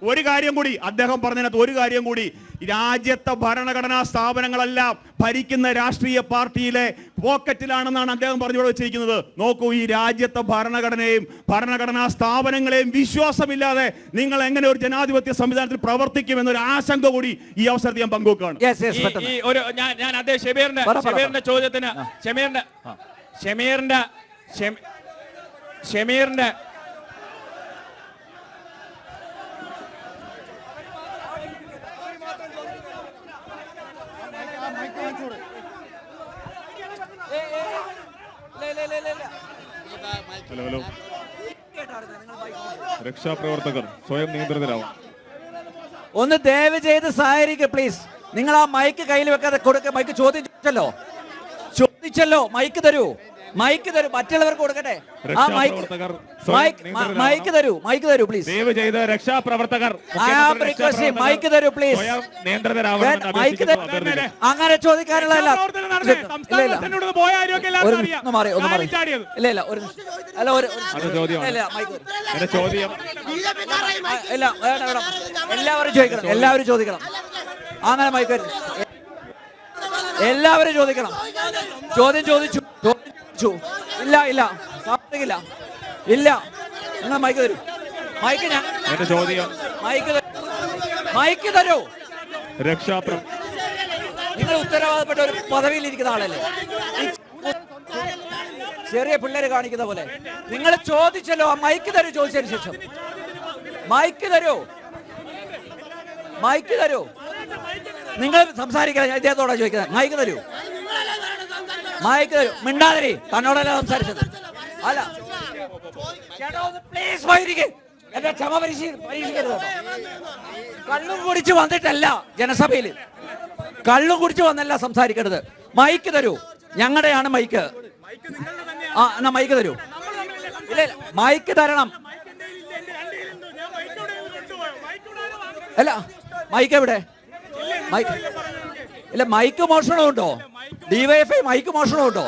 ഒരു കാര്യം കൂടി അദ്ദേഹം പറഞ്ഞതിനകത്ത് ഒരു കാര്യം കൂടി, രാജ്യത്തെ ഭരണഘടനാ സ്ഥാപനങ്ങളെല്ലാം ഭരിക്കുന്ന രാഷ്ട്രീയ പാർട്ടിയിലെ പോക്കറ്റിലാണെന്നാണ് അദ്ദേഹം പറഞ്ഞു വെച്ചിരിക്കുന്നത്. നോക്കൂ, ഈ രാജ്യത്തെ ഭരണഘടനയും ഭരണഘടനാ സ്ഥാപനങ്ങളെയും വിശ്വാസമില്ലാതെ നിങ്ങൾ എങ്ങനെ ഒരു ജനാധിപത്യ സംവിധാനത്തിൽ പ്രവർത്തിക്കുമെന്നൊരു ആശങ്ക കൂടി ഈ അവസരത്തിൽ ഞാൻ പങ്കുവെക്കുകയാണ്. ഞാൻ അദ്ദേഹം ഷമീറിന്റെ ചോദ്യത്തിന് ഷമീറിന്റെ ഹലോ, രക്ഷാപ്രവർത്തകർ സ്വയം നിയന്ത്രിതരാവും. ഒന്ന് ദയവ് ചെയ്ത് സഹകരിക്കുക പ്ലീസ്. നിങ്ങൾ ആ മൈക്ക് കയ്യിൽ വെക്കാതെ കൊടുക്ക. മൈക്ക് ചോദിച്ചല്ലോ, മൈക്ക് തരൂ, മറ്റുള്ളവർക്ക് കൊടുക്കട്ടെ. ആ മൈക്ക് തരൂ പ്ലീസ്. ദയവ് ചെയ്ത് രക്ഷാപ്രവർത്തകർ മൈക്ക് തരൂ പ്ലീസ്. അങ്ങനെ ചോദിക്കാനുള്ളതല്ല. എല്ലാവരും ചോദിക്കണം. അങ്ങനെ മൈക്ക് എല്ലാവരും ചോദിക്കണം. ചോദ്യം ചോദിച്ചു. ഇല്ല സാധിക്കില്ല. ഇല്ല, നിങ്ങൾ മൈക്ക് തരൂ. മൈക്ക് തരൂ. നിങ്ങൾ ഉത്തരവാദപ്പെട്ട ഒരു പദവിയിൽ ഇരിക്കുന്ന ആളല്ലേ, ചെറിയ പിള്ളേര് കാണിക്കുന്ന പോലെ. നിങ്ങൾ ചോദിച്ചല്ലോ, ആ മൈക്ക് തരൂ. ചോദിച്ചതിന് ശേഷം മൈക്ക് തരൂ. നിങ്ങൾ സംസാരിക്കാൻ ഇദ്ദേഹത്തോടെ ചോദിക്കുന്നത്. മൈക്ക് തരൂ. മിണ്ടാതിരി. തന്നോടല്ല സംസാരിച്ചത്. അല്ല, പ്ലീസ് എന്റെ ക്ഷമ പരീക്ഷിക്കരുത്. കള്ളും കുടിച്ച് വന്നിട്ടല്ല ജനസഭയിൽ, കള്ളും കുടിച്ച് വന്നല്ല സംസാരിക്കരുത്. മൈക്ക് തരൂ. ഞങ്ങളുടെയാണ് മൈക്ക്. എന്നാ മൈക്ക് തരൂ. ഇല്ല, മൈക്ക് തരണം. അല്ല, മൈക്ക് എവിടെ? ഇല്ല, മൈക്ക് മോഷണമുണ്ടോ? ഡിവൈഎഫ്ഐ മൈക്ക് മോഷണമുണ്ടോ?